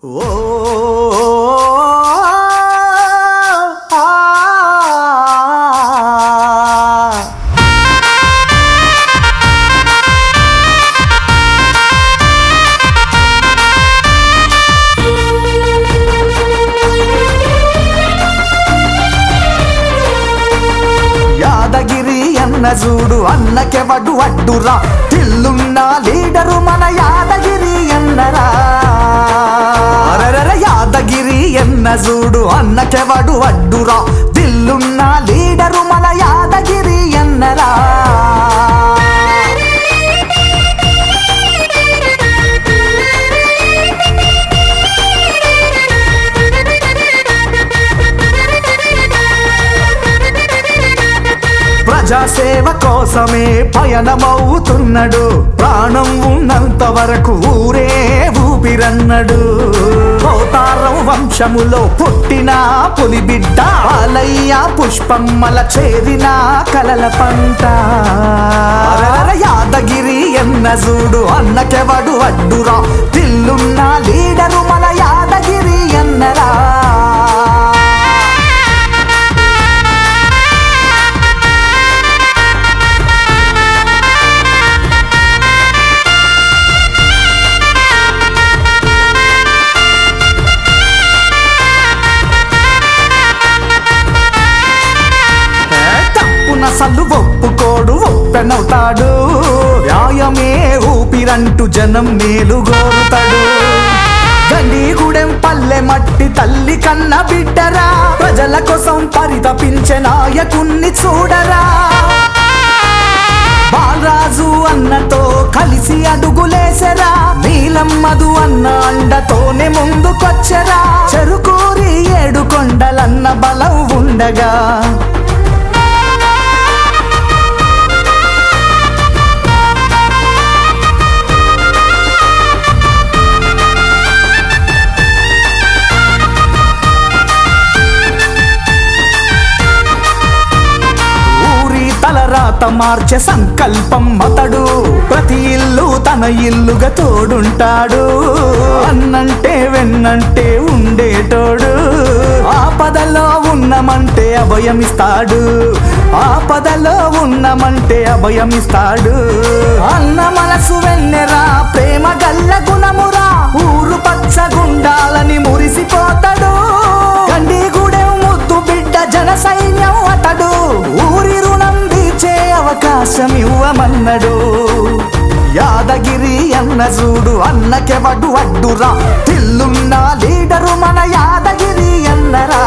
యాదగిరి అన్న చూడు అన్నకెవడు అడ్డురా, తిల్లున్న లీడరు మన యాదగిరి అన్నరా. యాదగిరి ఎన్న చూడు అన్నకెవడు అడ్డురా, తిల్లున్న లీడరు మన యాదగిరి అన్నరా. ప్రజాసేవ కోసమే పయనమవుతున్నాడు, ప్రాణం ఉన్నంత వరకు ఊరే ఊపిరన్నడు. పోతారం వంశములో పుట్టిన పులిబిడ్డ పాలయ్య పుష్పమ్మల చేరిన కలల పంట. యాదగిరి ఎన్న చూడు అన్నకెవడు అడ్డురా, తిల్లున్న లీడరు మన యాదగిరి అన్నరా. అసలు ఒప్పుకోడు ఒప్పెనవుతాడు, న్యాయమే ఊపిరంటూ జనం మేలు గోరుతాడు. గండిగూడెం పల్లె మట్టి తల్లి కన్న బిడ్డరా, ప్రజల కోసం పరితపించే నాయకుణ్ణి చూడరా. బాలరాజు అన్నతో కలిసి అడుగులేసరా, నీలమ్మదు అన్న అండతోనే ముందుకొచ్చరా. చెరుకూరి 7 కొండలన్న బలం ఉండగా తలరాత మార్చే సంకల్పం అతడు, ప్రతి ఇల్లు తన ఇల్లుగా తోడుంటాడు. అన్నంటే వెన్నంటే ఉండేటోడు, ఆపదలో ఉన్నమంటే అభయమిస్తాడు, ఆపదలో ఉన్నమంటే అభయమిస్తాడు. అన్న మనసు వెన్నెరా, ప్రేమ గల్ల గుణమురా, ఊరు పచ్చగుండాలని మురిసిపోతాడు. గండిగూడెం ముద్దు బిడ్డ జన సైన్యం అతడు, ఊరి రుణం తీర్చే అవకాశం ఇవ్వమన్నడు. యాదగిరి అన్న చూడు అన్నకెవడు అడ్డురా, తిల్లున్న లీడరు మన యాదగిరి అన్నరా.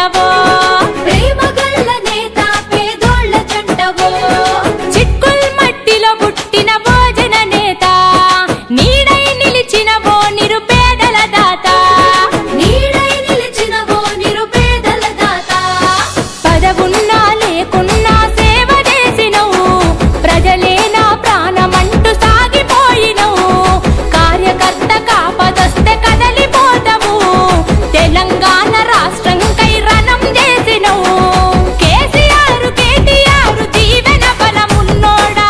జెండవో ప్రేమ గల్ల నేత పేదోళ్ళ జంటవో చిక్కుల్ మట్టిలో పుట్టిన భోజన నేత నీడై నిలిచినవో నిరుపేదల దాత నీడై నిలిచినవో నిరుపేదల దాత పదవున్నా లేకున్నా సేవ చేసినవు ప్రజలే నా ప్రాణమంటూ సాగిపోయినవు కార్యకర్త కాపదొస్తే కదలిపోతావు తెలంగాణ రాష్ట్రంకై రణం చేసినవు కేసీఆర్ కేటీఆర్ దీవెన బలమున్నోడా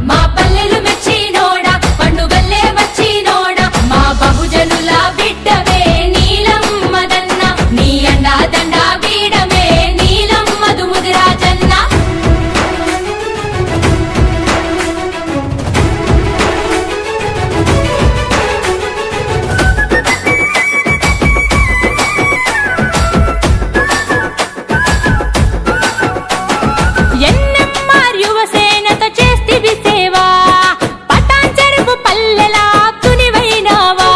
మా పల్లెలు మెచ్చినోడా పండుగల్లే వచ్చినోడా మా బహుజనుల బిడ్డవే నీలమ్మదన్న నీ అండా దండ వీడమే నీలమ్మదు ముదిరాజన్న ఎన్ఎంఆర్ యువసేనతో చేస్తివి సేవా పటాన్ చెరువు పల్లెలా తునివైనావా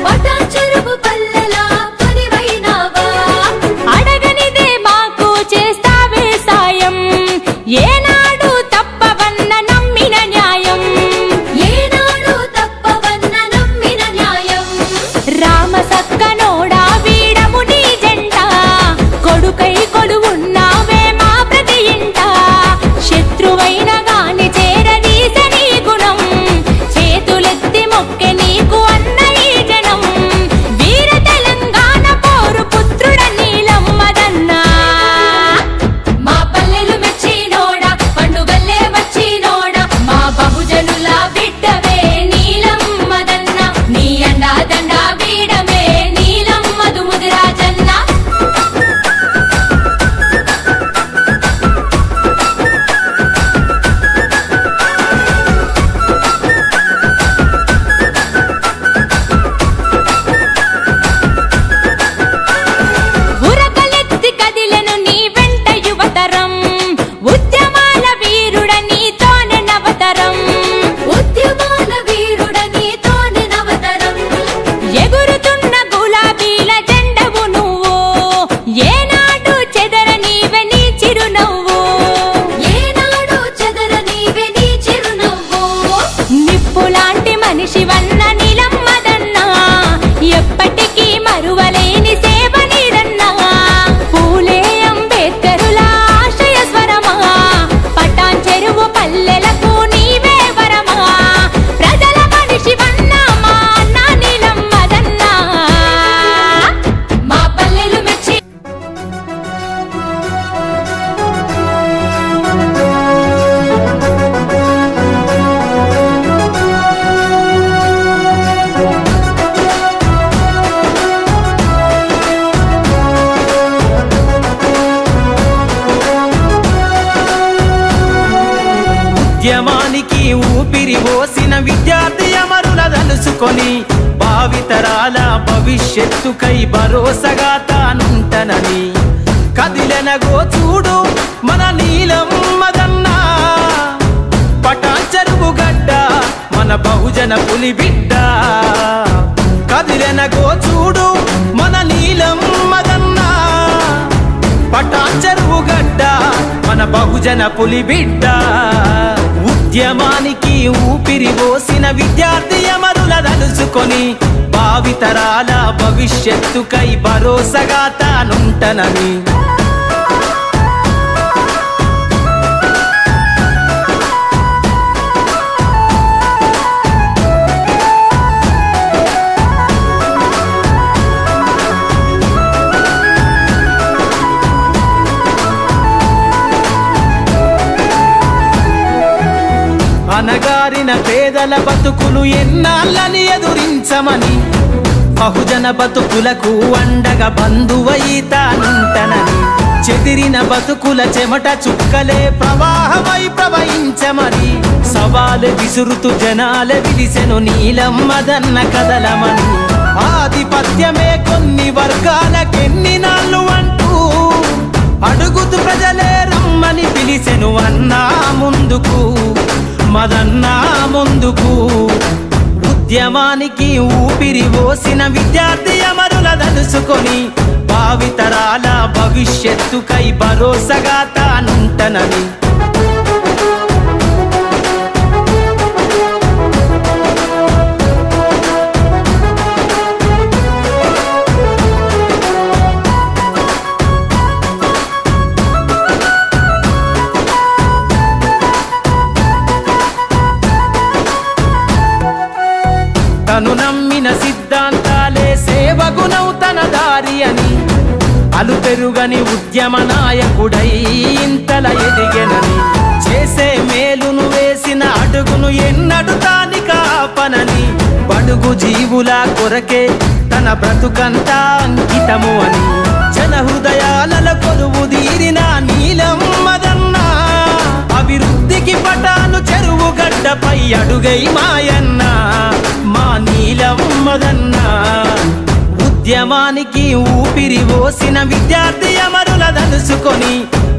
పటాన్ చెరువు పల్లెలా తునివైనావా అడగనిదే మాకు చేస్తావే సాయం ఏనాడు తప్పవన్న నమ్మిన న్యాయం ఏనాడు తప్పవన్న నమ్మిన న్యాయం రామ సక్కనోడా వీడము నీ జంట కొడుకై కొలువున్నావే మా ప్రతి ఇంట శత్రువైన గాని చేరదీసే నీ గుణం చేతులెత్తి మొక్కె నీకు అన్న ఈ జనం వీర తెలంగాణ పోరు పుత్రుడ నీలమ్మదన్నా మా పల్లెలు మెచ్చినోడా పండుగల్లే వచ్చినోడా మా బహుజనుల బిడ్డవే నీలమ్మదన్న నీ అండా దండ వీడమే నీలమ్మదు ముదిరాజన్న ఉరకలెత్తి కదిలెను నీ వెంట యువతరం ఉద్యమాల వీరుడ నీతోనే నవతరం ఉద్యమాల వీరుడ నీతోనే నవతరం ఎగురుతున్న గులాబీల జెండవు నువ్వు ఏనాడు చెదర నీవే నీ చిరునవ్వు ఏనాడు చెదర నీవే నీ చిరునవ్వు నిప్పులాంటి మనిషివన్న నీలమ్మదన్నా ఎప్పటికీ మరువలేని సేవ నీదన్నా పూలే అంబేద్కరుల ఆశయ స్వరమా పటాన్ చెరువు పల్లెలకు నీవే వరమా ప్రజల మనిషివన్నా మా అన్న నీలమ్మదన్నా మా పల్లెలు మెచ్చి ఉద్యమానికి ఊపిరి పోసిన విద్యార్థి అమరుల తలుసుకొని భావితరాల భవిష్యత్తుకై భరోసగా తానుంటనని కదిలెనగో చూడు మన నీలమ్మదన్నా పటాన్ చెరువు గడ్డ మన బహుజన పులి బిడ్డ కదిలెనగో చూడు మన నీలమ్మదన్నా పటాన్ చెరువు గడ్డ మన బహుజన పులి బిడ్డ ఉద్యమానికి ఊపిరి పోసిన విద్యార్థి అమరుల తలుసుకొని భావితరాల భవిష్యత్తుకై భరోసగా తానుంటనని అనగారిన పేదల బతుకులు ఎన్నాళ్ళని ఎదురించమని బహుజన బతుకులకు అండగా బంధువై తానుంటనని చెదిరిన బతుకుల చెమట చుక్కలే ప్రవాహమై ప్రవహించమని సవాలు విసురుతూ జనాల విలిసెను నీలమ్మదన్న కదలమని ఆధిపత్యమే కొన్ని వర్గాలకెన్ని నాళ్ళు అంటూ అడుగుతూ ప్రజలే రమ్మని పిలిసెను అన్నా ముందుకు మదన్నా ముందుకు ఉద్యమానికి ఊపిరి పోసిన విద్యార్థి అమరుల దలుసుకొని భావితరాల భవిష్యత్తుకై భరోసగా తానుంటనని తను నమ్మిన సిద్ధాంతాలే సేవగునౌ తన దారి అని అలు పెరుగని ఉద్యమ నాయకుడై ఇంతల ఎదిగెనని చేసే మేలును వేసిన అడుగును ఎన్నడు తాని కాపనని బడుగు జీవుల కొరకే తన బ్రతుకంతా అంకితము అని జన హృదయాలలో కొలువు తీరిన నీలం మదన్న అభివృద్ధికి పటాను చెరువు గడ్డపై అడుగై మాయన్న మా నీలం మదన్న ఉద్యమానికి ఊపిరి పోసిన విద్యార్థి అమరుల దలుసుకొని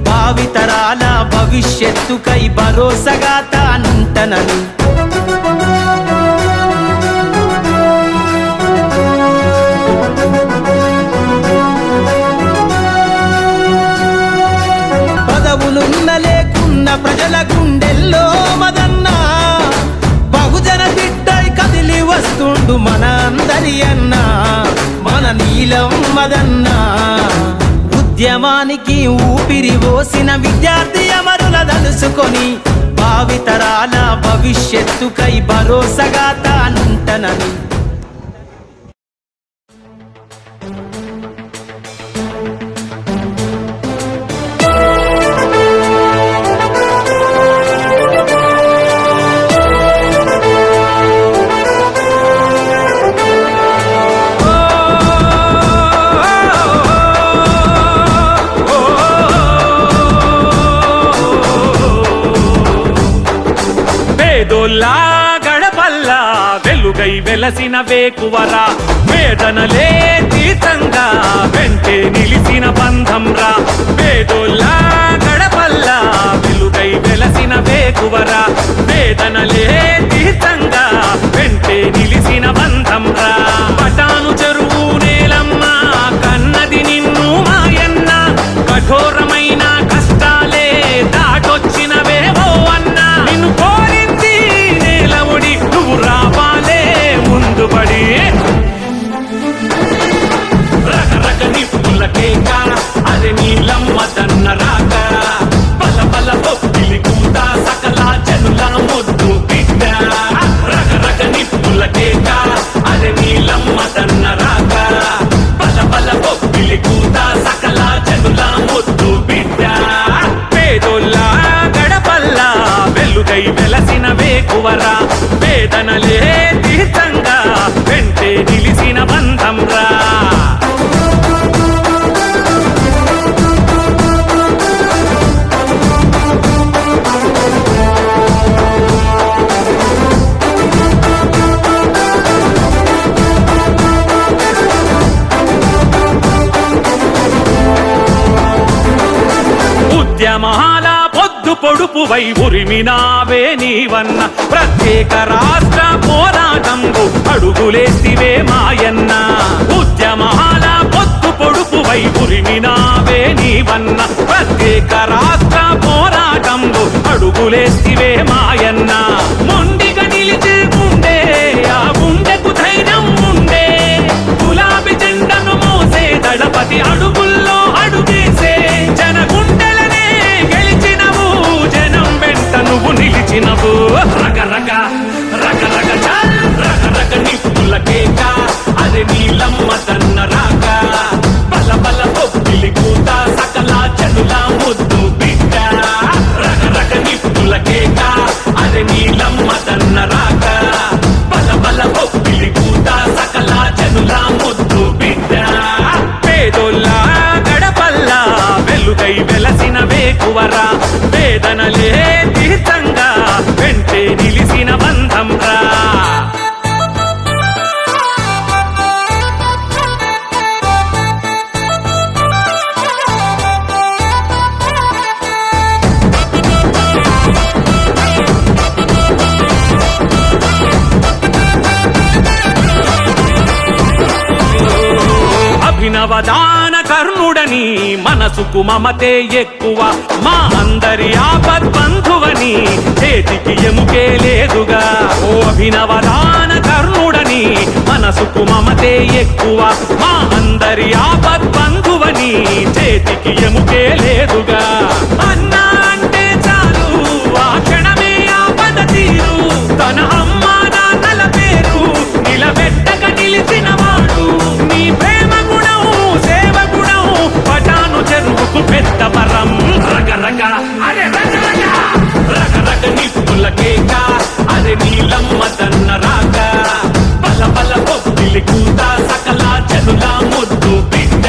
భావితరాల భవిష్యత్తుకై భరోసగా తానుంటనని పదవులున్న లేకున్న ప్రజల గుండెల్లో మదన్న బహుజన బిడ్డై కదిలి వస్తుండు మన అందరి అన్న మన నీలం మదన్న ఉద్యమానికి ఊపిరి పోసిన విద్యార్థి అమరుల దలుసుకొని భావితరాల భవిష్యత్తుకై భరోసగా తానుంటనని గడపల్లా వెలుగై వెలసిన వేకువరా వేదనలే తీర్థంగా వెంటే నిలిసిన బంధంరా వేదోల్లా గడపల్లా వెలుగై వెలసిన వేకువరా వేదనలే తీర్థంగా వెంటే నిలిసిన బంధంరా పటాను చెరువు నేలమ్మ కన్నది నిన్ను మాయన్న కఠోరమైన కష్టాలే దాటొచ్చినవేవో అన్న నిన్ను కోరింది నేలముడి నువ్వు రావాలే ముందుబడి రకరక నిప్పుల కేక అది నీలమ్మ తన్న రాక బల బల బొప్పిలి కూత సకల జనుల ముద్దు బిడ్డ రకరక నిప్పుల కేక అది నీలమ్మ తన్న రాక బల బల బొప్పిలి కూత సకల జనుల ముద్దు బిడ్డ పేదోల్లా గడపల్లా వెలుగై వెలసిన వేకువరా వేదనలే తీర్థంగా వెంటే నిలిసిన బంధంరా ఉద్యమాల పొద్దు పొడుపువై ఉరిమినావే నీవన్న ప్రత్యేక రాష్ట్ర పోరాటంకు అడుగులేసివే మాయన్న ఉద్యమాల పొద్దు పొడుపువై ఉరిమినావే నీవన్న ప్రత్యేక రాష్ట్ర పోరాటంకు అడుగులేసివే మాయన్న మొండిగా నిలిచి ఉండే ఆ గుండెకు ధైర్యం ఉండే గులాబీ జెండను మోసే దళపతి అడుగుల్లో అడుగేసే జన గుండెలనే గెలిచినవు జనం వెంట నువ్వు నిలిచినవు రకరక రకరక చాల్ రకరక నిప్పుల కేక అది నీలమ్మ తన్న రాక బల బల బొప్పిలి కూత సకల జనుల ముద్దు బిడ్డ రకరక నిప్పుల కేక అది అభినవదాన కర్ణుడని మనసుకు మమతే ఎక్కువ మా అందరి ఆపద్బంధువని చేతికి ఎముకే లేదుగా ఓ అభినవదాన కర్ణుడని మనసుకు మమతే ఎక్కువ మా అందరి ఆపద్బంధువని చేతికి ఎముకే లేదుగా అన్నా అంటే చాలు ఆ క్షణమే ఆపద తీరు తన అమ్మ నాన్నల పేరు నిలబెట్టక నిలిచినవాడు నీ ప్రేమ గుణం సేవ గుణం పటాను చెరువుకు పెద్ద వరం రగరగ అరే రగరగ రగరగ నిప్పుల కేక అరే నీలమ్మ దన్న రాక బల బల పొక్కిలి కూత సకల జనుల ముద్దు బిడ్డ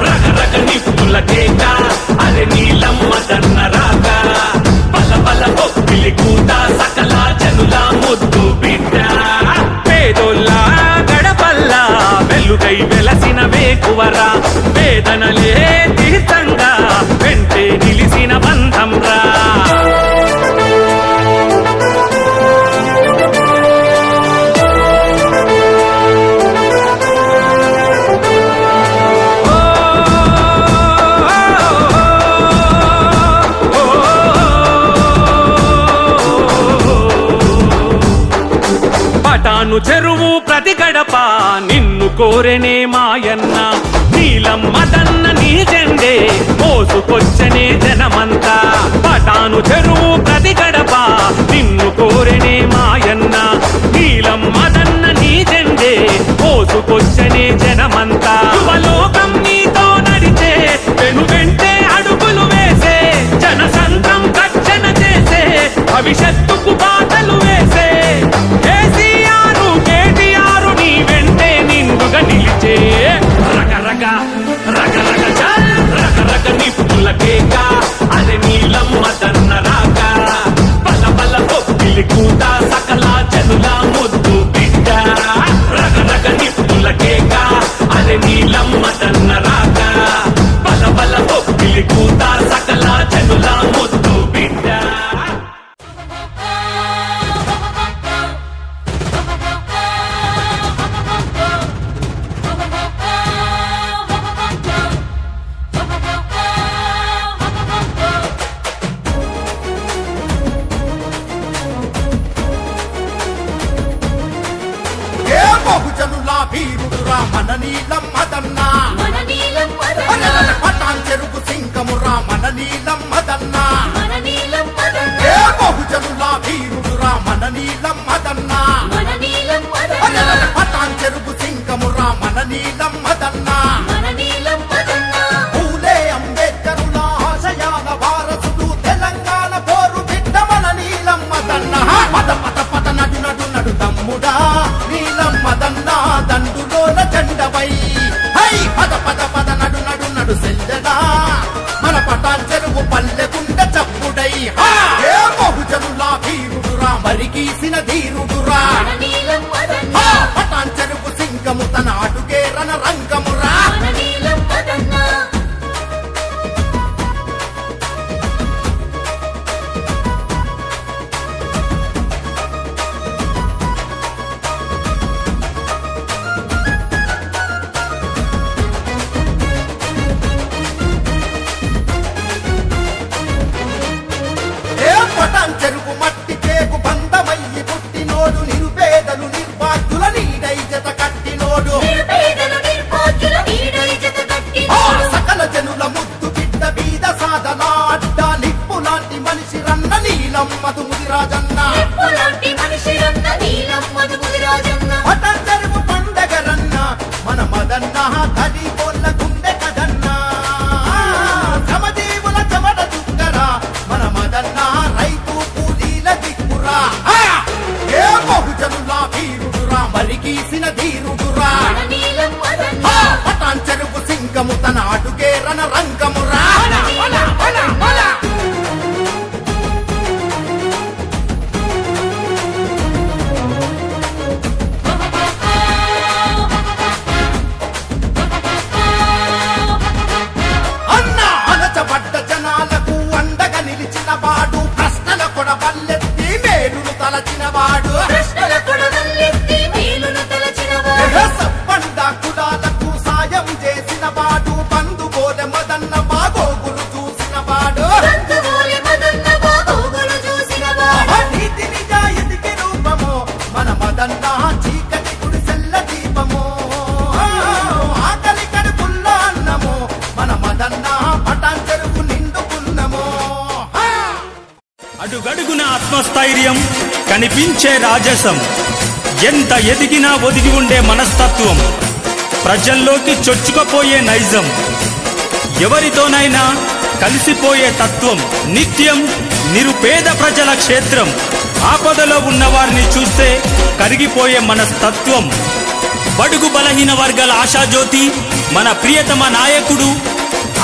రగరగ నిప్పుల కేక అరే నీలమ్మ దన్న రాక బల బల పొక్కిలి కూత సకల జనుల ముద్దు బిడ్డ పేదోళ్ళ గడపల్లా వెలుగై వెలసిన వేకువరా వేదనలే తీర్థంగా వెంటే నిలిసిన బంధం రా పటాను చెరువు ప్రతి గడప నిన్ను కోరెనే మాయన్న నీలమ్మ దన్న నీ జెండే మోసుకొచ్చనే జనమంతా పటాను చెరువు ప్రతి గడప నిన్ను కోరెనే మాయన్న నీలమ్మ దన్న నీ జెండే మోసుకొచ్చనే జనమంతా యువలోకం నీతో నడిచే వెను వెంటే అడుగులు వేసే జనసంద్రం గర్జన చేసే భవిష్యత్తుకు బాటలు వేసే నిలిచే రగరగ రగరగ చల్ రగరగ నిప్పుల కేక అరే నీలమ్మ దన్న రాక బల బల పొక్కిలి కూత సకల జనుల ముద్దు బిడ్డ రగరగ నిప్పుల కేక అరే నీలమ్మ దన్న రాక బల బల పొక్కిలి కూత సకల జనుల ముద్దు బిడ్డ మన నీలమ్మ దన్నా పటాన్ చెరుకు సింగమురా మన నీలమ్మ దన్నా ఏ బహుజనుల వీరుడురా మన నీలమ్మ దన్నా పటాన్ చెరుకు సింగమురా మన నీలమ్మ దన్నా పూలే అంబేద్కరుల ఆశయాల వారసుడు తెలంగాణ పోరు బిడ్డ మన నీలమ్మ దన్నా పద పద పద నడు నడు నడు తమ్ముడా నీలమ్మ దన్నా దండులోన జెండవై హై పద పద పద నడు నడు నడు సెల్లెడా మన పటాన్ చెరువు పల్లెకుండ చప్పుడై ఏ బహుజనుల వీరుడురా మరి గీసిన ధీరుడురా పటాన్ చెరువు సింగము తన అడుగే రణ రంగమురా పటాన్ చెరువు మట్టి పేగు బంధమయ్యి పుట్టినోడు నిరుపేదలు నిర్భాగ్యుల నీడై జత కట్టినోడు సకల జనుల ముద్దు బిడ్డ బీద సాధన అడ్డ నిప్పు లాంటి మనిషి రన్న నీలమ్మదు ముదిరాజన్న పటాన్ చెరువు పండగ రన్న మన మదన్న కలి కోళ్ళ గుండె కదన్నా శ్రమజీవుల చెమట చుక్కరా మన మదన్న రైతు కూలీల దిక్కురా ఏ బహుజనుల వీరుడురా మరి గీసిన ధీరుడురా పటాన్ చెరువు సింగము తన అడుగే రణ రంగమురా తలచిన ఆత్మస్థైర్యం, కనిపించే రాజసం, ఎంత ఎదిగినా ఒదిగి ఉండే మనస్తత్వం, ప్రజల్లోకి చొచ్చుకుపోయే నైజం, ఎవరితోనైనా కలిసిపోయే తత్వం, నిత్యం నిరుపేద ప్రజల క్షేత్రం, ఆపదలో ఉన్నవారిని చూస్తే కరిగిపోయే మనస్తత్వం, బడుగు బలహీన వర్గాల ఆశాజ్యోతి, మన ప్రియతమ నాయకుడు,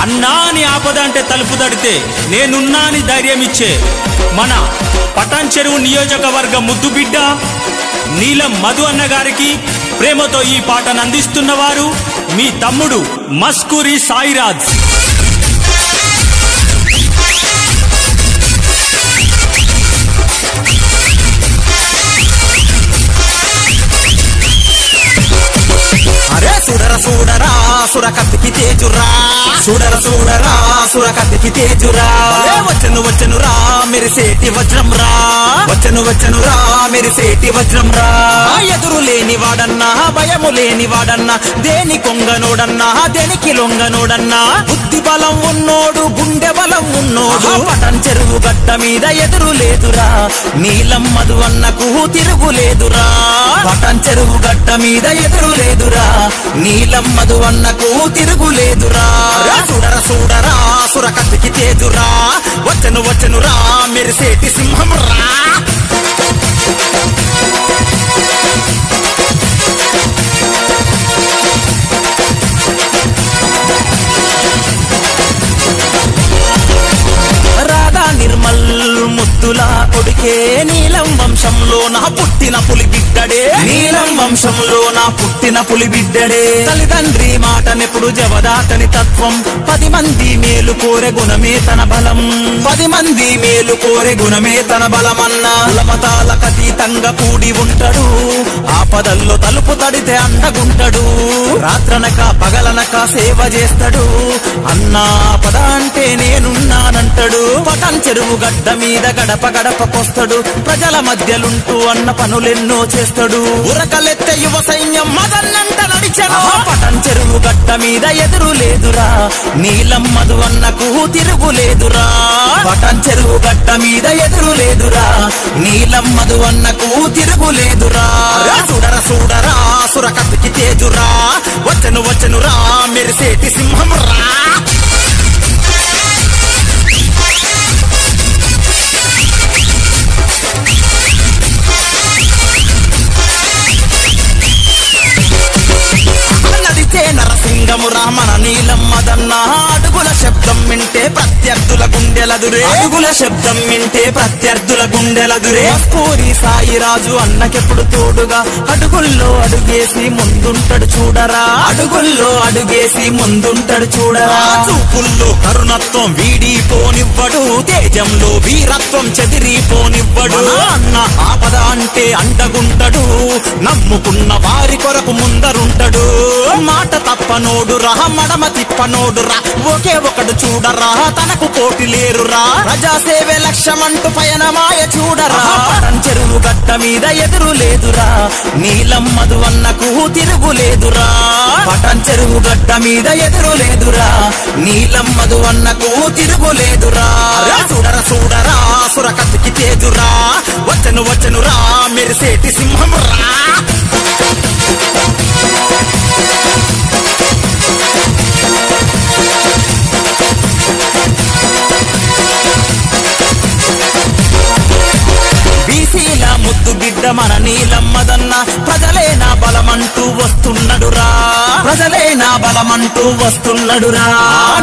అన్నా అని ఆపద అంటే తలుపు తడితే నేనున్నా అని ధైర్యమిచ్చే మన పటాన్ చెరువు నియోజకవర్గ ముద్దుబిడ్డ నీలం మధు అన్న గారికి ప్రేమతో ఈ పాటను అందిస్తున్నవారు మీ తమ్ముడు మస్కూరి సాయిరాజ్. అరే చూడరా చూడరా సురకత్తికి తేజురా, చూడరా చూడరా సురకత్తికి తేజురా, వచ్చను వచ్చను రా మెరిసేటి వజ్రం రా, వచ్చను వచ్చను రా మెరిసేటి వజ్రం రా, ఎదురు లేని వాడన్నా భయము లేని వాడన్నా, దేని కొంగనోడన్నా దేనికి లొంగనోడన్నా, బుద్ధి బలం ఉన్నోడు గుండె బలం ఉన్నోడు, పటన్ చెరువు గట్ట మీద ఎదురు లేదురా, నీలం మధు అన్నకు తిరుగులేదురా, పటన్ చెరువు గట్ట మీద ఎదురు లేదురా, నీలం మధు అన్నకు తిరుగులేదురా, చూడరా చూడరా సురకత్తికి తేజురా, వచ్చను వచ్చను రా మెరిసేటి సింహం రా. నిర్మల్ ముద్దులా కొడుకే నీలం వంశంలో నా పుట్టిన పులి బిడ్డడే, నీలం వంశంలో నా పుట్టిన పులి బిడ్డడే, తల్లిదండ్రి మాటనెప్పుడు జవదాతని తత్వం, 10 మంది మేలు కోరే గుణమే తన బలం, 10 మంది మేలు కోరే గుణమే తన బలమన్న, కులమతాలకు అతీతంగా కూడి ఉంటాడు, ఆపదల్లో తలుపు తడితే అండగుంటాడు, రాత్రనక పగలనక సేవ చేస్తాడు, అన్నా పద అంటే నేనున్నానంటాడు, పటన్ చెరువు గడ్డ మీద గడప గడపకొస్తాడు, ప్రజల మధ్యలుంటూ అన్న పనులెన్నో చేస్తాడు, ఉరకలెత్తే యువ సైన్యం మదన్నంట నడిచెను, పటన్ చెరువు గడ్డ మీద ఎదురు లేదురా, నీలం మధు అన్నకు తిరుగులేదురా, పటన్ చెరువు గడ్డ మీద ఎదురు లేదురా, నీలం మధు అన్నకు తిరుగులేదురా, చూడరా చూడరా సురకత్తికి తేజురా, వచ్చను వచ్చను రా మెరిసేటి సింహం రా. నరసింగమురా మన నీలం మదన్న, అడుగుల శబ్దం వింటే ప్రత్యర్థుల గుండెలదురే, అడుగుల శబ్దం వింటే ప్రత్యర్థుల గుండెలదురే, మస్కూరి సాయిరాజు అన్నకెప్పుడు తోడుగా అడుగుల్లో అడుగేసి ముందుంటాడు చూడరా, అడుగుల్లో అడుగేసి ముందుంటాడు చూడరా, చూపుల్లో కరుణత్వం వీడిపోనివ్వడు, తేజంలో వీరత్వం చెదిరిపోనివ్వడు, అన్న ఆపద అంటే అండగుంటడు, నమ్ముకున్న వారి కొరకు ముందరుంటడు, మాట తప్పనోడురా మడమ తిప్పనోడురా, ఒకే ఒకడు చూడరా తనకు పోటీ లేరురా, ప్రజాసేవే లక్ష్యమంటూ పయనమాయ చూడరా, పటన్ చెరువు గట్ట మీద ఎదురు లేదురా, నీలం మధు అన్నకు తిరుగులేదురా, పటన్ చెరువు గట్ట మీద ఎదురు లేదురా, నీలం మధు అన్నకు తిరుగులేదురా, చూడరా చూడరా సురకత్తికి తేజురా, వచ్చను వచ్చను రా మెరిసేటి సింహం రా. బీసీల ముద్దు బిడ్డ మన నీలం మదన్న, ప్రజలే నా బలమంటూ వస్తున్నడురా, ప్రజలే నా బలమంటూ వస్తున్నడురా,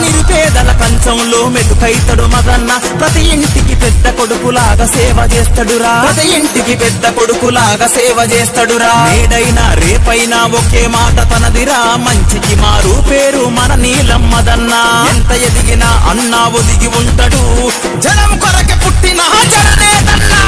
నిరుపేదల కంచంలో మెతుకైతడు మదన్న, ప్రతి ఇంటికి పెద్ద కొడుకులాగా సేవ చేస్తాడురా, ప్రతి ఇంటికి పెద్ద కొడుకులాగా సేవ చేస్తాడురా, నేడైనా రేపైనా ఒకే మాట తనదిరా, మంచికి మారు పేరు మన నీలం మదన్న, ఎంత ఎదిగినా అన్నా ఒదిగి ఉంటాడు, జనం కొరకే పుట్టిన జననేతన్నా,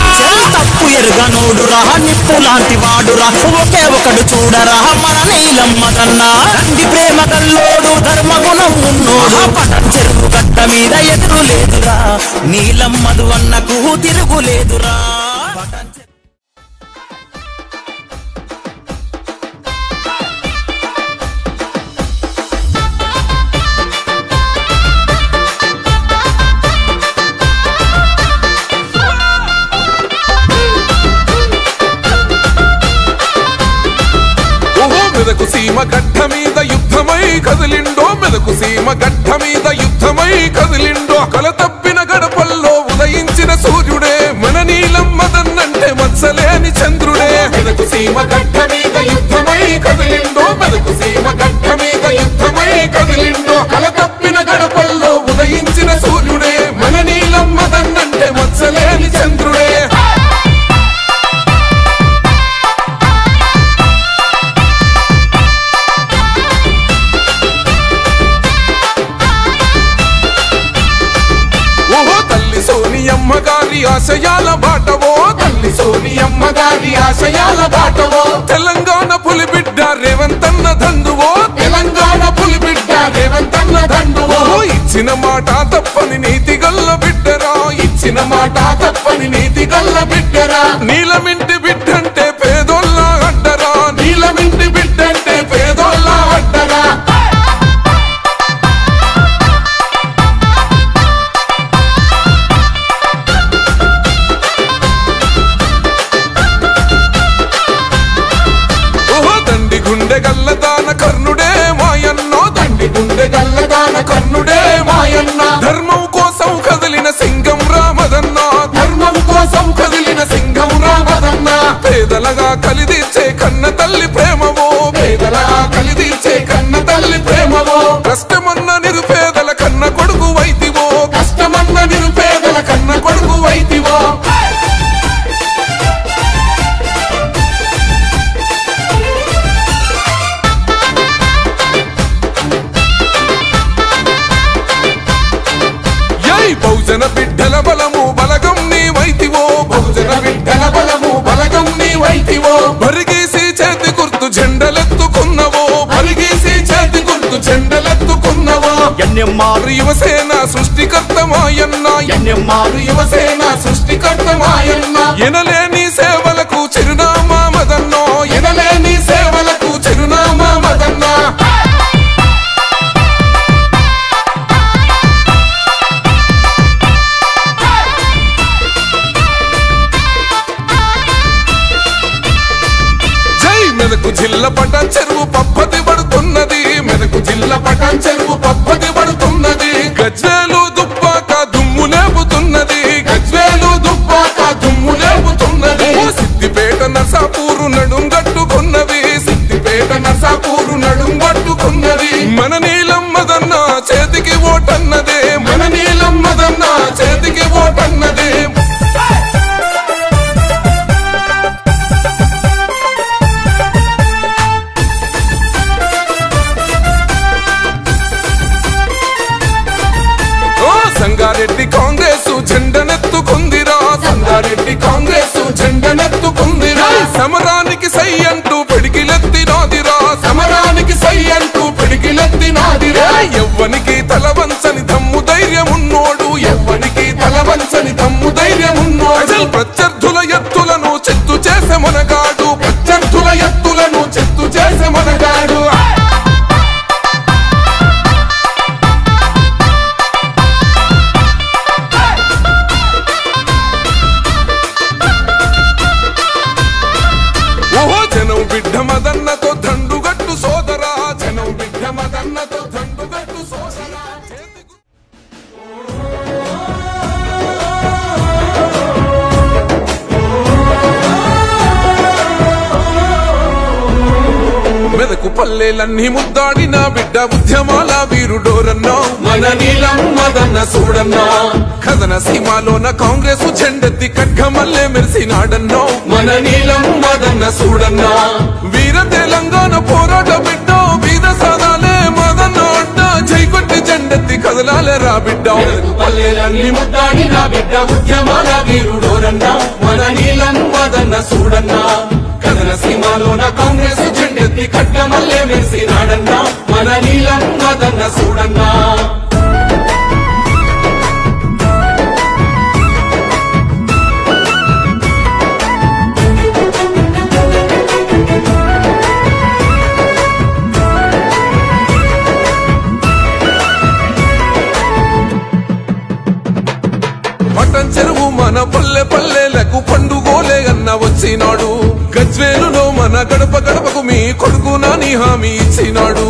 తప్పు ఎరుగనోడురా నిప్పు లాంటి వాడురా, ఒకే ఒకడు చూడరా మన నీలం మదన్న, తండ్రి ప్రేమ కల్లోడు ధర్మగుణం ఉన్నోడు, పటన్ చెరువు గట్ట మీద ఎదురు లేదురా, నీలం మధు అన్నకు తిరుగులేదురా. మీద యుద్ధమై కదిలిండో కల తప్పిన గడపల్లో ఉదయించిన సూర్యుడే మన నీలం మదన్నంటే మత్సలేని చంద్రుడే మెదకు సీమ గడ్డ మీద యుద్ధమై కదిలిండో మెదకు సీమ గడ్డ మీద యుద్ధమై కదిలిండో కల తప్పిన గడపల్లో ఉదయించిన సూర్యుడే మన నీలం మదన్నంటే మత్సలేని చంద్రుడే సోనియమ్మ గారి ఆశయాల బాటవో తల్లి సోనియమ్మ గారి ఆశయాల బాటవో తెలంగాణ పులిబిడ్డ రేవంతన్న దండువో తెలంగాణ పులిబిడ్డ రేవంతన్న దండువో ఇచ్చిన మాట తప్పని నీతి గల్ల బిడ్డరా ఇచ్చిన మాట తప్పని నీతి గల్ల బిడ్డరా నీలమింటి బిడ్డంటే పేదోళ్ళ అడ్డరా నీలమింటి బిడ్డంటే పేదోళ్ళ అడ్డరా గుండె గల్లదాన కర్ణుడే మాయన్నో దండి గుండె గల్లదాన కర్ణుడే మాయన్న ధర్మం కోసం కదిలిన సింగం రామదన్న ధర్మం కోసం కదిలిన సింగం రామదన్న పేదలగా కలిదీర్చే కన్న తల్లి ప్రేమవో పేదలగా కలిదీర్చే కన్న తల్లి ప్రేమవో కష్టమన్న నిరుపేదల కన్న కొడుకు వైతివో కష్టమన్న నిరుపేదల కన్న కొడుకు వైతివో బహుజన బిడ్డల బలము బలగం నీ వైతివో బహుజన బిడ్డల బలము బలగం నీ వైతివో బరిగేసి చేతి గుర్తు జెండలెత్తుకున్నవో బరిగేసి చేతి గుర్తు జెండలెత్తుకున్నవో ఎన్ఎంఆర్ యువసేన సృష్టికర్త మాయన్న ఎన్ఎంఆర్ యువసేన సృష్టికర్త మాయన్న ఎనలేని సేవలకు చిరునామా మదన్నో ఎనలేని సేవలకు చిరునామా మదన్న మెదకు జిల్లా పటాన్ చెరువు పప్పది పడుతున్నది మెదకు జిల్లా పటాన్ చెరువు పప్పది పడుతున్నది గజ్వేలు దుబ్బాక దుమ్ము లేపుతున్నది గజ్వేలు దుబ్బాక దుమ్ము లేపుతున్నది సిద్దిపేట నర్సాపూరు నడుం గట్టుకున్నది సిద్దిపేట నర్సాపూరు నడుం గట్టుకున్నది మన నీలం మదన్న చేతికి ఓటన్నదే మన నీలం మదన్న చేతికి ఓటన్నదే సంగారెడ్డి కాంగ్రెస్ జెండనెత్తుకుందిరా సంగారెడ్డి కాంగ్రెస్ జెండనెత్తుకుందిరా సమరానికి సై అంటూ పిడికిలెత్తినాదిరా సమరానికి సై అంటూ పిడికిలెత్తినాదిరా ఎవ్వనికి తలవంచని దమ్ము ధైర్యమున్నోడు ఎవ్వనికి తలవంచని దమ్ము ధైర్యమున్నోడు ప్రత్యర్థుల ఎత్తులను చెత్తు చేసే మనగాడు ప్రత్యర్థుల ఎత్తులను చెత్తు చేసే మనగాడు జనం బిడ్డ మదన్నతో దండుగట్టు సోదరా జనం బిడ్డ మదన్నతో దండుగట్టు సోదరా మెదకు పల్లెలన్నీ ముద్దాడిన బిడ్డ ఉద్యమాల వీరుడోరన్నా మన నీలం మదన్న చూడన్నా కథన సీమాలోన కాంగ్రెస్ జెండెత్తి ఖడ్గమల్లే మెరిసినాడన్నా మన నీలం మదన్న చూడన్నా వీర తెలంగాణ పోరాట బిడ్డ వీర సాదాలే మదన్న అడ్డ జై కొట్టి జెండెత్తి కదలాలే రా బిడ్డ పల్లెలన్నీ ముద్దాడిన బిడ్డ ఉద్యమాల వీరుడోరన్నా మన నీలం మదన్న చూడన్నా కథన సీమాలోన కాంగ్రెస్ జెండెత్తి ఖడ్గమల్లే మెరిసినాడన్నా మన నీలం మదన్న చూడన్నా పట్టం చెరువు మన పల్లె పల్లెలకు పండుగోలే అన్న మదన్న వచ్చినాడు గజ్వేలులో మన గడప గడపకు మీ కొడుకునని హామీ ఇచ్చినాడు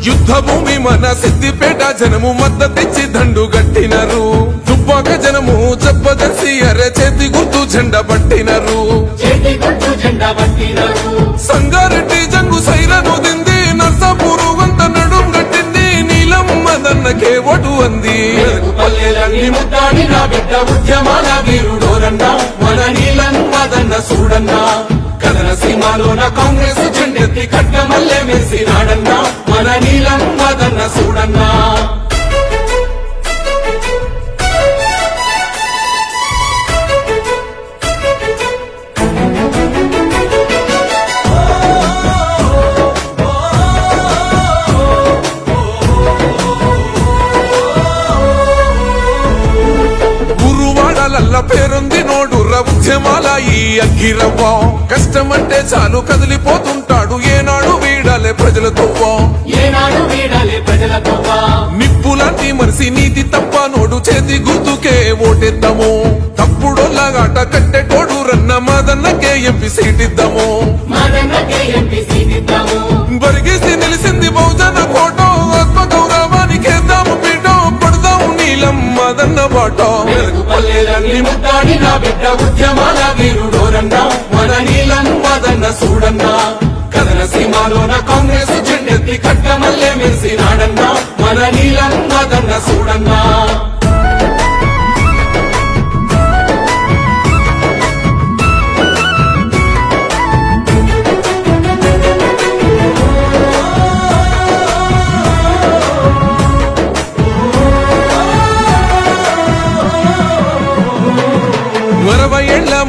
యుద్ధ భూమి మన సిద్దిపేట జనము మద్దతిచ్చి దండు గట్టినరు దుబ్బాక జనము జబ్బదర్సి అరే చేతి గుర్తు జెండా పట్టినరు సంగారెడ్డి జంగు సైరను దింది నర్సాపూరు వంత నడుం గట్టింది నీలం మదన్నకే ఓటు అంది పల్లెలన్నీ ముద్దాడి నా బిడ్డ ఉద్యమాల వీరుడోరన్నా మన నీలం మదన్న చూడన్నా కథన సీమాలోన కాంగ్రెస్ జెండెత్తి కట్టమల్లె మెరిసినాడన్నా మన నీలం మదన్న చూడన్నా పేరుంది నోడు ఉద్యమాల ఈ అగ్గిరవ్వ కష్టమంటే చాలు కదిలిపోతుంటాడు ఏనాడు వీడాలే ప్రజలతో నిప్పులాంటి మనిషి నీతి తప్ప నోడు చేతి గుర్తుకే ఓటేద్దాము తప్పుడోళ్ళగాట కట్టెటోడు రన్న మదన్నకే ఎంపీ సీటిద్దాము బరిగేసి నిలిసింది బహుజన కోటో ఆత్మ గౌరవానికేద్దాము పీటో పడదాము నీలం మదన్న బాటో పల్లెలన్నీ ముద్దాడి నా బిడ్డ ఉద్యమాల వీరుడోరన్నా మన నీలం మదన్న చూడన్నా కథన సీమాలోన కాంగ్రెస్ జెండెత్తి కట్టమల్లె మెరిసినాడన్నా మన నీలం మదన్న చూడన్నా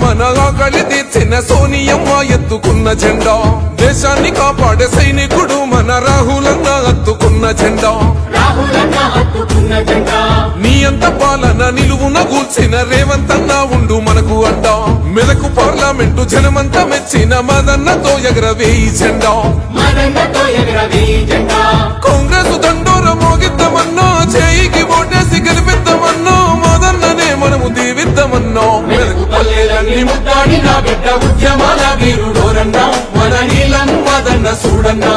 మన ఆకలి తీర్చిన సోనియమ్మ ఎత్తుకున్న జెండా దేశాన్ని కాపాడే సైనికుడు మన రాహులన్న ఎత్తుకున్న జెండా నీ అంత పాలన నిలువున కూల్చిన రేవంతన్న ఉండు మనకు అడ్డా మెదకు పార్లమెంటు జనమంతా మెచ్చిన మదన్నతో ఎగరవేయి జెండా కాంగ్రెస్ దండోర మోగిద్దామన్నా చేయికి ఓటేసి గెలిపిద్దామన్నా మదన్ననే మనము దీవిద్దామన్నా పల్లెలన్నీ ముద్దాడి నా బిడ్డ ఉద్యమాల వీరుడోరన్నా మన నీలం మదన్న చూడన్నా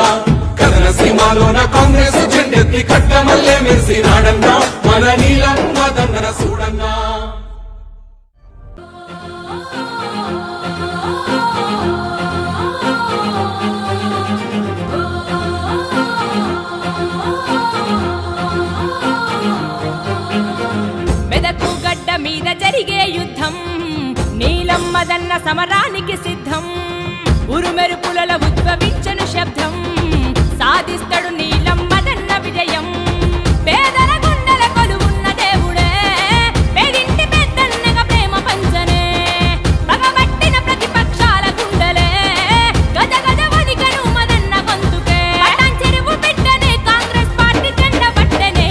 కథన సీమాలోన కాంగ్రెస్ జెండెత్తి కట్టమల్లె మెరిసినాడన్నా మన నీలం మదన్న చూడన్నా మెదకు గడ్డ మీద జరిగే యుద్ధం నీలం మదన్న సమరానికి సిద్ధం ఉరుమెరుపులలో ఉద్భవించను శబ్దం సాధిస్తాడు నీలం మదన్న విజయం పేదల గుండెల కొలువున్న దేవుడే పేదింటి పెద్దన్నగా ప్రేమ పంచనే పగబట్టిన ప్రతిపక్షాల గుండెలే గద గద వదిగను మదన్న గొంతుకే పటాన్ చెరువు బిడ్డనే కాంగ్రెస్ పార్టీ జెండ పట్టెనే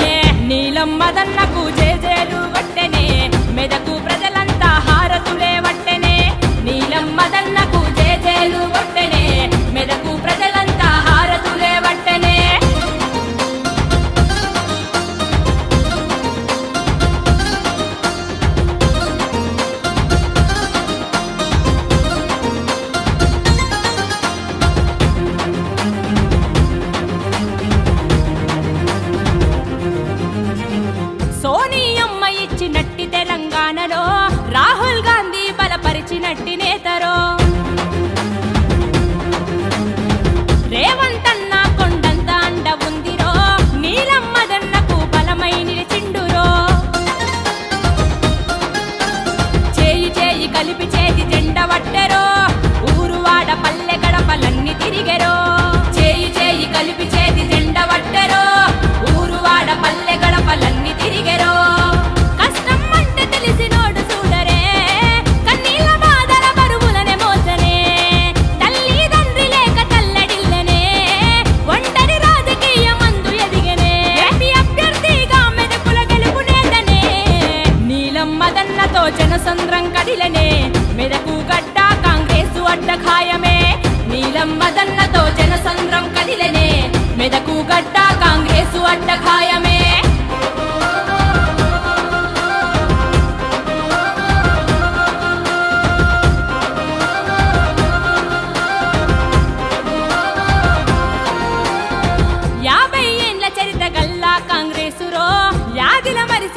నీలం మదన్నకు జేజేలు వట్టెనే మెదకు ప్రజలంతా హారతులే వట్టెనే నీలం మదన్నకు జేజేలు వట్టెనే మెదకు ప్రజలంతా హారతులే వట్టెనే సోనియమ్మ ఇచ్చినట్టి తెలంగాణలో రాహుల్ గాంధీ బలపరిచినట్టి నేతరో రేవంతన్న కొండంత అండ ఉందిరో నీలం మదన్నకు బలమై నిలిచిండురో చేయి చేయి కలిపి చేతి జెండ వట్టెరో ఊరువాడ పల్లె గడపలన్నీ తిరిగెరో చేయి చేయి కలిపి చేతి జెండ వట్టెరో ఊరువాడ పల్లె గడపలన్నీ తిరిగెరో కష్టం అంటే తెలిసినోడు చూడరే కన్నీళ్ళ బాధల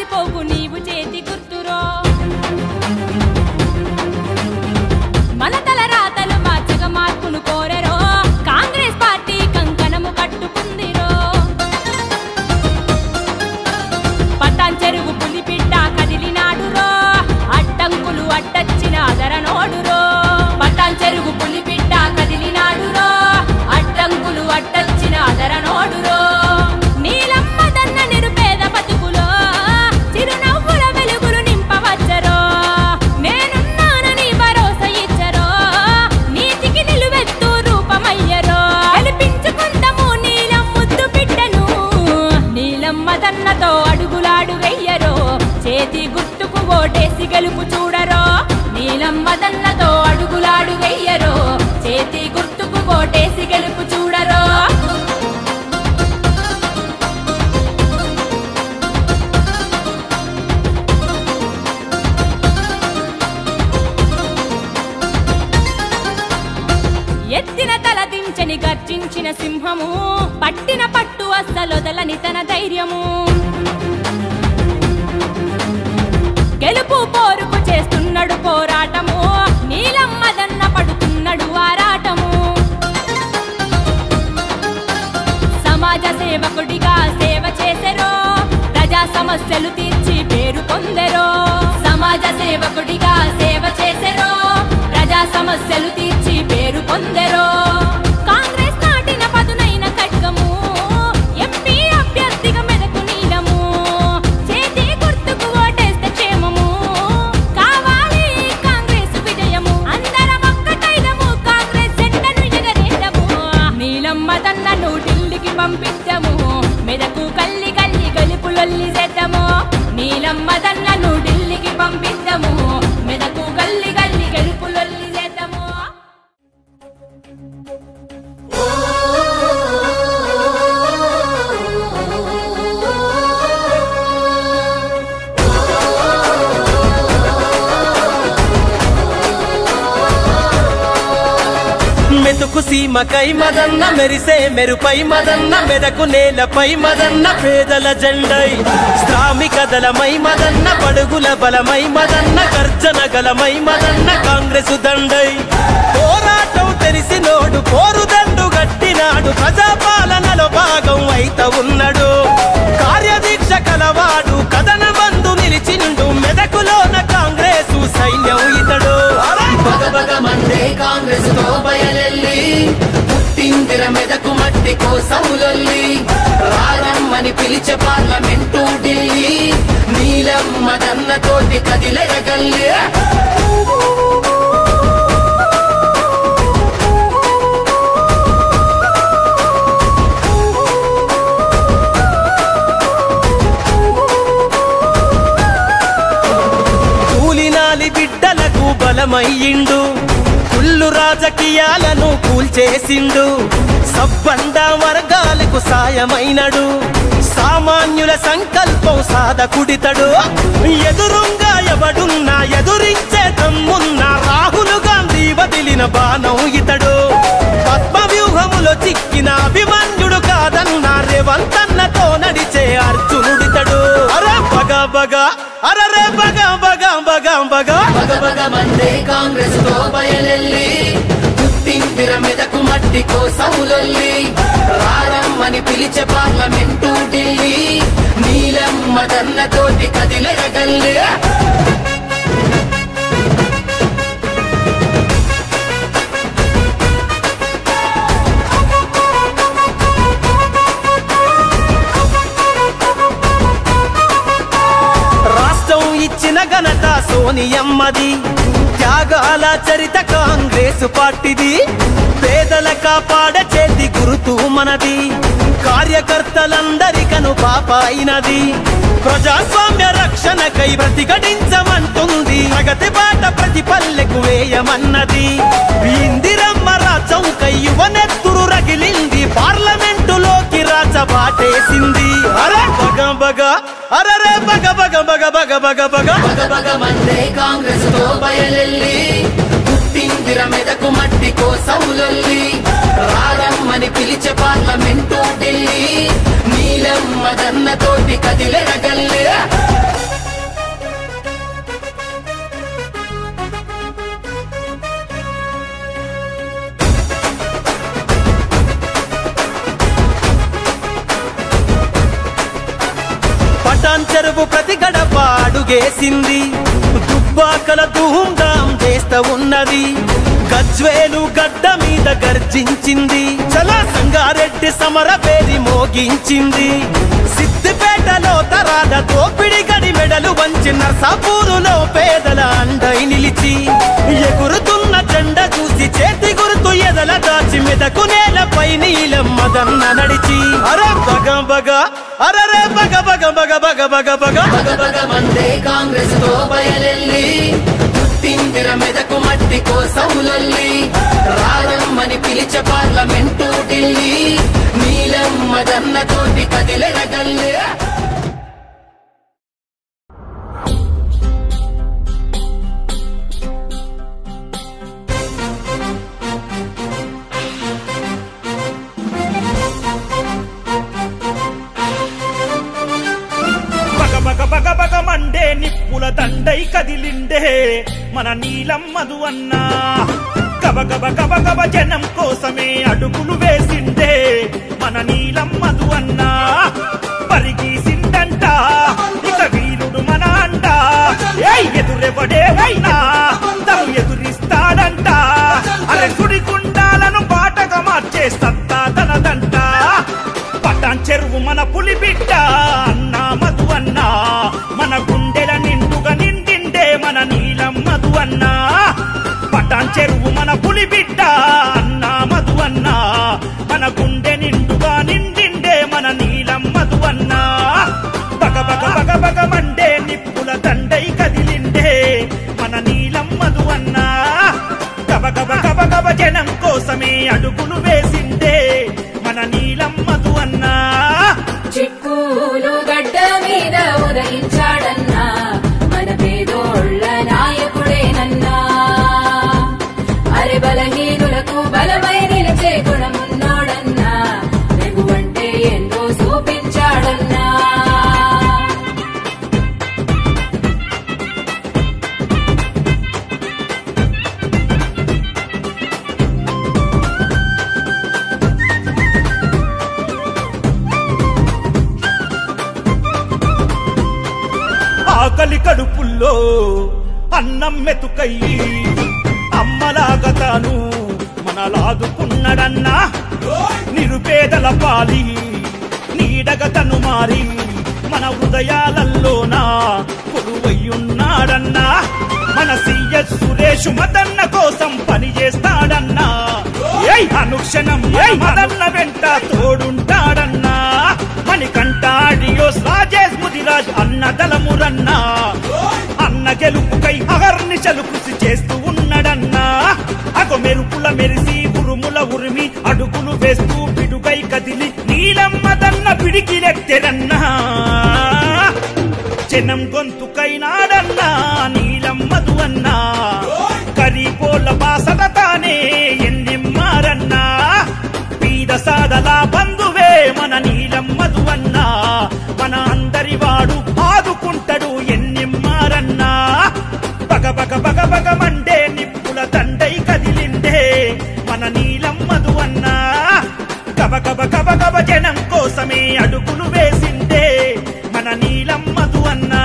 మరిసిపోకు నీవు చేతి గుర్తురో మన తల రాతలు మార్చగ మార్పును కోరెరో కాంగ్రెస్ పార్టీ కంకణము కట్టుకుందిరో పటాన్ చెరువు పులిపిట్ట కదిలినాడురో అడ్డంకులు అడ్డచ్చిన అదరనోడురో పటాన్ చెరువు పులిపిట్ట కదిలినాడురో అడ్డంకులు అడ్డచ్చిన అదరనోడురో నీలమ్మదన్న నిరుపేద బతుకులో చిరునవ్వుల వెలుగులు నింపవచ్చరో నేనున్నానని భరోసా ఇచ్చరో నీతికి నిలువెత్తు రూపమయ్యరో గెలిపించుకుందాము నీలం ముద్దు బిడ్డను నీలమ్మదన్నతో అడుగులాడు వెయ్యరో చేతి గుర్తుకు ఓటేసి గెలుపు చూడరో నీలమ్మదన్నతో అడుగులాడు వెయ్యరో చేతి గుర్తుకు ఓటేసి గెలుపు చూడరో ఎత్తిన తల దించని గర్జించిన సింహము పట్టిన పట్టు అస్సలొదలని తన ధైర్యము గెలుపు పోరుకు చేస్తున్నాడు పోరాటము నీలమ్మదన్న పడుతున్నాడు ఆరాటము సమాజ సేవకుడిగా సేవ చేసెరో ప్రజా సమస్యలు తీర్చి పేరు పొందెరో సమాజ సేవకుడిగా సేవ చేసెరో ప్రజా సమస్యలు తీర్చి పేరు పొందెరో కాంగ్రెస్ నాటిన పదునైన ఖడ్గము ఎంపీ అభ్యర్థిగా మెదకు నీలము చేతి గుర్తుకు ఓటేస్తే క్షేమము కావాలి కాంగ్రెస్ విజయము అందరం ఒక్కటైదము కాంగ్రెస్ జెండను ఎగరేద్దాము నీలమ్మదన్నను ఢిల్లీకి పంపిద్దాము మెదకు కల్లి కల్లి గెలుపులొల్లి చేద్దాము నీలమ్మదన్నను ఢిల్లీకి పంపిద్దాము మెదకు గల్లి గల్లి గెలుపులొల్లి చేద్దాము మెతుకు సీమకై మదన్న మెరిసే మెరుపై మదన్న మెదకు నేలపై మదన్న పేదల జెండై శ్రామిక దళమై మదన్న పడుగుల బలమై మదన్న గర్జన గలమై మదన్న కాంగ్రెసు దండై పోరాటం తెలిసినోడు పోరుదండు గట్టినాడు ప్రజాపాలనలో భాగం అయిత ఉన్నాడు కార్యదీక్ష కలవాడు కథన బంధు నిలిచిండు మెదకులోన కాంగ్రెసు సైన్యం ఇతడు బగబగమండే కాంగ్రెస్ తో బయలెల్లి పుట్టిందిర మెదకు మట్టి కోసములొల్లి రారమ్మని పిలిచే పార్లమెంటు ఢిల్లీ నీలమ్మదన్నతోటి కదిలెరగల్లి కూలినాలి బిడ్డలకు బలమయ్యిండు కుళ్ళు రాజకీయాలను కూల్చేసిండు సబ్బండ వర్గాలకు సాయమైనడు సామాన్యుల సంకల్పం సాధకుడితడు ఎదురుంగా ఎవడున్నా ఎదురించే దమ్మున్నా రాహుల్ గాంధీ వదిలిన బాణం ఇతడు పద్మవ్యూహములో చిక్కిన అభిమన్యుడు కాదన్న రేవంతన్నతో నడిచే అర్జునుడితడు అరే బగ బగ అరే బగ బగ బగ బగ బగబగమండే కాంగ్రెస్ తో బయలెల్లి పుట్టిందిర మెదకు మట్టి కోసములొల్లి రారమ్మని పిలిచే పార్లమెంటు ఢిల్లీ నీలమ్మదన్నతోటి కదిలెరగల్లి రాష్ట్రం ఇచ్చిన ఘనత సోనియమ్మది త్యాగాల చరిత కాంగ్రెస్ పార్టీది పేదల కాపాడే చేతి గురుతు మనది కార్యకర్తలందరికను పాప అయినది ప్రజాస్వామ్య రక్షణకై ప్రతిఘటించమంటుంది ప్రగతి బాట ప్రతి పల్లెకు వేయమన్నది ఇందిరమ్మ రాజ్యంకై యువనెత్తురు రగిలింది పార్లమెంటులోకి రాజబాటేసింది అరే బగ బగ అరే బగ బగ బగ బగ బగ బగ బగబగమండే కాంగ్రెస్ తో బయలెల్లి పుట్టిందిర మెదకు మట్టి కోసములొల్లి రారమ్మని పిలిచే పార్లమెంటు ఢిల్లీ నీలమ్మదన్నతోటి కదిలెరగల్లి పటాన్ చెరువు ప్రతి గడప అడుగేసింది, దుబ్బాకల ధూమ్ధాం చేస్తా ఉన్నది, గజ్వేలు గడ్డ మీద గర్జించింది, చలా సంగారెడ్డి సమర పేరి మోగించింది, సిద్దిపేటలో తరాల తోపిడి గడి మెడలు వంచి నర్సాపూరులో పేదల అండై నిలిచి, ఎగురుతున్న జెండ చూసి చేతి గుర్తు ఎదల దాచి మెదకు నేలపై నీలమ్మదన్న నడిచి, అరే బగ బగ అరరే బగ బగ బగ బగ బగ బగ బగ బగ మందే కాంగ్రెస్ తో బయలెల్లి, పుట్టిందిర మెదకు మట్టి కోసములొల్లి, రారమ్మని పిలిచే పార్లమెంటు ఢిల్లీ, నీలమ్మదన్న తోటి కదిలెరగల్లే. బగ బగ మండే నిప్పుల దండై కదిలిండే మన నీలమ్మదు అన్నా, గబగబ గబగబ జనం కోసమే అడుగులు వేసిండే మన నీలమ్మదు అన్నా, పరిగీసిందంట ఇక వీరుడు మన అంట, ఎదురెవడేవైనా తను ఎదురిస్తాడంట, అరే సుడిగుండాలను పాటగా మార్చే సత్తా తనదంట, పటాన్ చెరువు మన పులి బిడ్డ అన్నా మధు అన్నా, మన గుండెల నిండుగా నిండిండే మన నీలమ్మదు అన్నా, పటాన్ చెరువు మన పులి బిడ్డ అన్నా మధు అన్నా, మన గుండె నిండుగా నిండిండే మన నీలమ్మదు అన్నా, బగ బగ బగ బగ మండే నిప్పుల దండై కదిలిండే మన నీలమ్మదు అన్నా, గబగబ గబగబ జనం కోసమే అడుగులు వేసిండే మన నీలమ్మదు అన్నా, చిక్కులు గడ్డ మీద ఉదయించాడన్నా మన పేదోళ్ళ నాయకుడేనన్నా, అరే బలహీనులకు బలమై నిలిచే గుణమున్నోడన్నా, తెగువంటే ఎంతో చూపించాడన్నా. ఆకలి కడుపుల్లో అన్నం మెతుకయ్యి అమ్మలాగా తాను మనలాదుకున్నాడన్నా, నిరుపేదల పాలి నీడగ తను మారి మన హృదయాలల్లోన కొలువయ్యున్నాడన్నా, మన సీఎస్ సురేష్ మదన్న కోసం పని చేస్తాడన్నా, అనుక్షణం మదన్న వెంట తోడుంటాడన్నా, మణికంఠ ఆడియోస్ రాజేష్ ముదిరాజ్ అన్న దళమురన్నా, అన్న గెలుపుకై అహర్నిశలు కృషి చేస్తూ ఉన్నాడన్నా, అగో మెరుపుల మెరిసి ఉరుముల ఉరిమి అడుగులు వేస్తూ పిడుగై కదిలి నీలమ్మదన్న పిడికిలెత్తెరన్నా, జనం గొంతుకైనాడన్నా నీలమ్మదు అన్నా, కరీపోల బాసట తానే ఎన్నెమ్మారన్నా, పీద సాదల బంధువే మన నీలమ్మదు అన్నా, మన అందరి వాడు ఆదుకుంటాడు ఎన్నెమ్మారన్నా, బగ బగ బగ బగ మండే నిప్పుల దండై కదిలిండే మన నీలమ్మదు అన్నా, గబగబ గబగబ జనం కోసమే అడుగులు వేసిండే మన నీలమ్మదు అన్నా.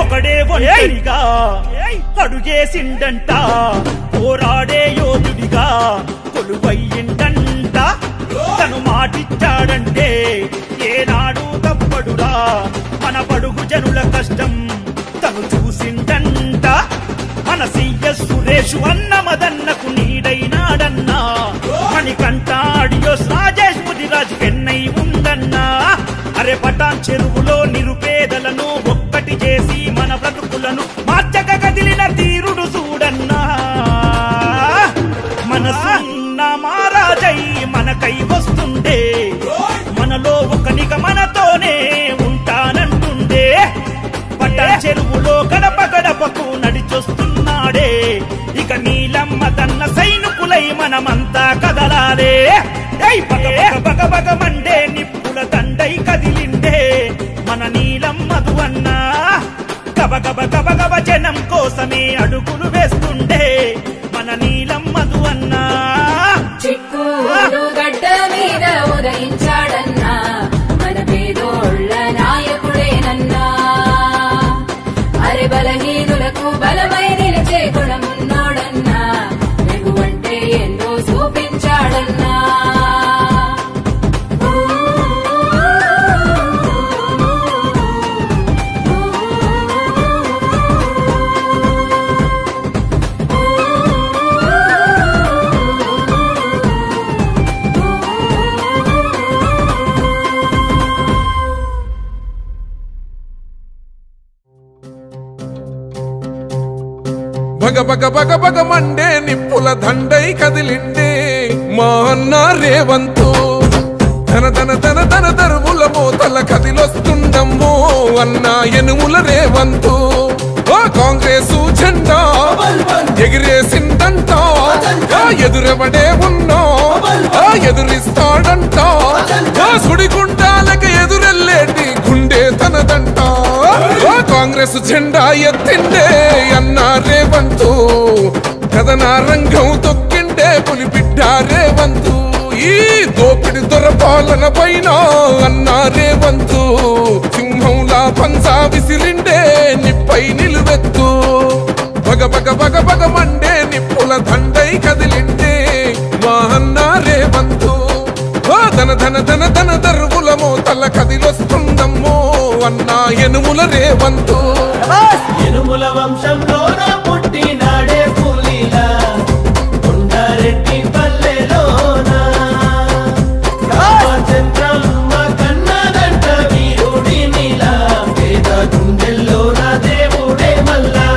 ఒకడే ఒంటరిగా అడుగేసిండంట, పోరాడే యోధుడిగా కొలువయ్యిండంట, తను మాటిచ్చాడంటే ఏనాడు తప్పడురా, మన బడుగు జనుల కష్టం తను చూసిండంట, మన సీఎస్ సురేష్ అన్న మదన్నకు నీడైనాడన్నా, మణికంఠ ఆడియోస్ రాజేష్ ముదిరాజ్ పెన్నై ఉందన్నా, అరే పటాన్ చెరువులో నిరుపేదలను ఒక్కటి చేసి మన బ్రతుకులను మార్చక కదిలిన తీరుడు చూడన్నా, మనసున్న మారాజై మనకై వస్తుండే, మనలో ఒకనిక మనతోనే ఉంటానంటుండే, పటాన్ చెరువులో గడప గడపకు నడిచొస్తున్నాడే, ఇక నీలమ్మదన్న సైనికులై మనమంతా కదలాలే, బగ బగ బగ బగ మండే నిప్పుల అడుగులు వేస్తుండే మన నీలం మధు అన్నా. చిక్కూరు గడ్డ మీద ఉదయించాడన్నా మన పేదోళ్ళ నాయకుడేనన్నా. అరే బలహీనులకు బలమై నిలిచే గుణమున్నోడన్నా. ఎగువంటే ఎన్నో చూపించాడన్నా. బగ బగ బగ బగ మండే నిప్పుల దండై కదిలిండే మా అన్న రేవంతు. ధన ధన ధన ధన దరువుల మోతల కదిలొస్తుండమ్మో అన్న ఎనుముల రేవంతు. ఓ కాంగ్రెసు జెండా ఎగిరేసిందంట, ఎదురెవడే ఉన్నా ఎదురిస్తాడంట. సుడిగుండాలకి ఎదురెల్లేటి గుండె తనదంట. కాంగ్రెస్ జెండా ఎత్తిండే అన్న రేవంతు. కథనా రంగం తొక్కిండే పులిబిడ్డ రేవంతు. ఈ దోపిడి దొరపాలన పైన అన్న రేవంతు. సింహంలా పంజా విసిరిండే నిప్పై నిలువెత్తు. బగ బగ బగ బగ మండే నిప్పుల దండై కదిలిండే మా అన్న రేవంతు. ధన ధన ధన ధన దరువుల మోతల కదిలొస్తుందమ్మో అన్న ఎనుముల రేవంతు. ఎనుముల వంశంలోన పుట్టినాడే పులిలా కొండారెడ్డి పల్లెలోన. రామచంద్రమ్మ కన్నదంట వీరుడి నీలా, పేద గుండెల్లోన దేవుడే మల్లా.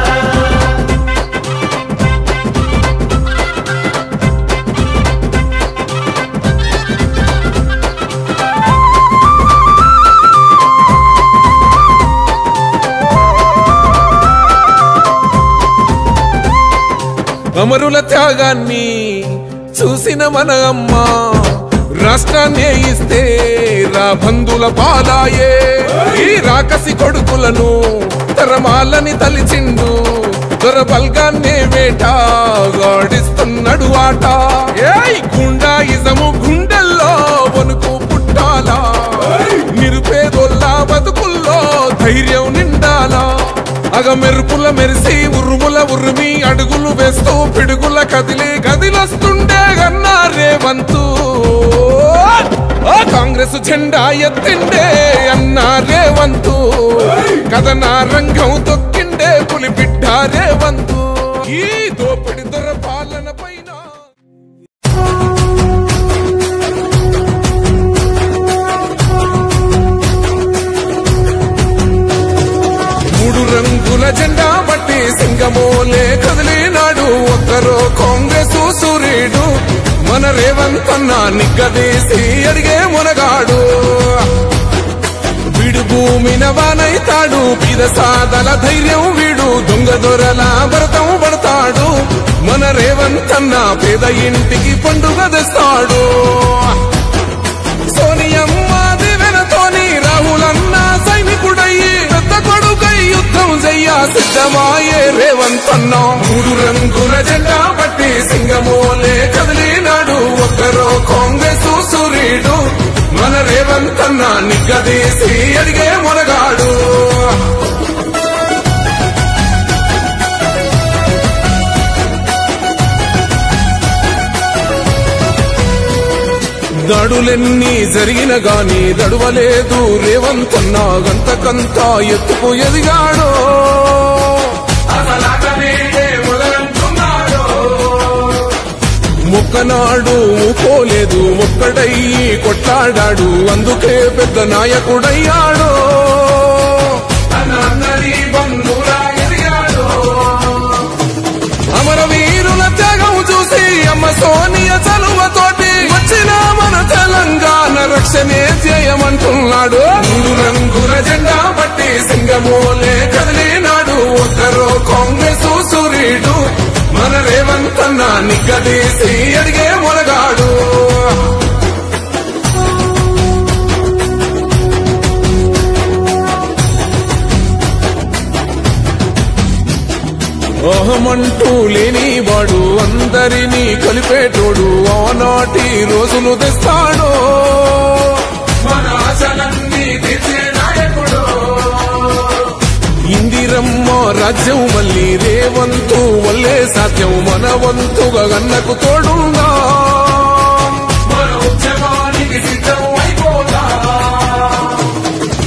అమరుల త్యాగాన్ని చూసిన మన అమ్మ రాష్ట్రాన్నే ఇస్తే రా బంధుల పాలాయే. ఈ రాకసి కొడుకులను తరమాలని తలిచిండు. దొరబల్గాన్నే వేటాడిస్తున్నాడు ఆట. ఏయ్ గుండాయిజము గుండెల్లో వణుకు పుట్టాలా. నిరుపేదోళ్ళ బతుకుల్లో ధైర్యం నిండాలా. అగ మెరుపుల మెరిసి ఉరుముల ఉరిమి అడుగులు వేస్తూ పిడుగుల కదిలి గదిలొస్తుండే అన్నా రేవంతు. కాంగ్రెస్ జెండా ఎత్తిండే అన్నా రేవంతు. కథనా రంగం తొక్కిండే పులిబిడ్డ రేవంతు. ఈ దోపిడి దొర పాలన పైన రంగుల జెండా బట్టి సింగమోలే కదిలినాడు. ఒక్కరో కాంగ్రెసు సూర్యుడు మన రేవంత్ అన్న నిగ్గదీసి అడిగే మునగాడు. వీడు భూమిన వానైతాడు, పీద సాదల ధైర్యం వీడు. దొంగ దొరల భరతం పడతాడు. మన రేవంత్ అన్న పేద ఇంటికి పండుగ తెస్తాడు. సోనియమ్మ దివెనతోని రాహులన్న సైనికుడయ్యి పెద్ద కొడుకై యుద్ధం చెయ్య సిద్ధమాయే రేవంత్ అన్న. మూడు రంగుల జెండా బట్టి సింగమోలే కదిలినాడు. ఒక్కరో కాంగ్రెసు సూర్యుడు మన రేవంత్ అన్న నిగ్గదీసి అడిగే మునగాడు. దాడులెన్ని జరిగిన గాని దడువలేదు రేవంత్ అన్న. గంతకంతా ఎత్తుకు ఎదిగాడో మొక్కనాడు ఊకోలేదు, ఒక్కడయ్యి కొట్లాడాడు. అందుకే పెద్ద నాయకుడయ్యాడో. అమరవీరుల త్యాగం చూసి అమ్మ సోనియ చలువతోటి వచ్చిన మన తెలంగాణ రక్షణే చేయమంటున్నాడు. మూడు రంగుల జెండా బట్టి సింగమోలే కదిలినాడు. ఒక్కరో కాంగ్రెసు సూర్యుడు మన రేవంత్ అన్న నిగ్గదీసి అడిగే మునగాడు. అహమంటూ లేని వాడు అందరినీ కలిపేటోడు ఆనాటి రోజులు తెస్తాడు మన ఆశలన్నీ తీర్చే నాయకుడు ఇందిరమ్మ రాజ్యం మళ్ళీ రేవంతు వల్లే సాధ్యం మన వంతుగా గన్నకు తోడుందా మన ఉద్యమానికి సిద్ధం అయిపోదా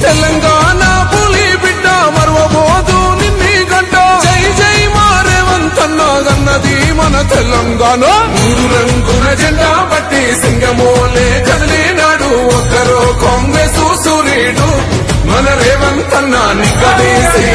తెలంగాణ పులి బిడ్డ మరవబోదు నిన్ని గంట జై జై మారేవంతన్నా గన్నది మన తెలంగాణ మూడు రంగుల జెండా బట్టి సింగమోలే కదిలినాడు ఒక్కరో కాంగ్రెస్ సూర్యుడు మన రేవంతన్నా నిక్కదీసి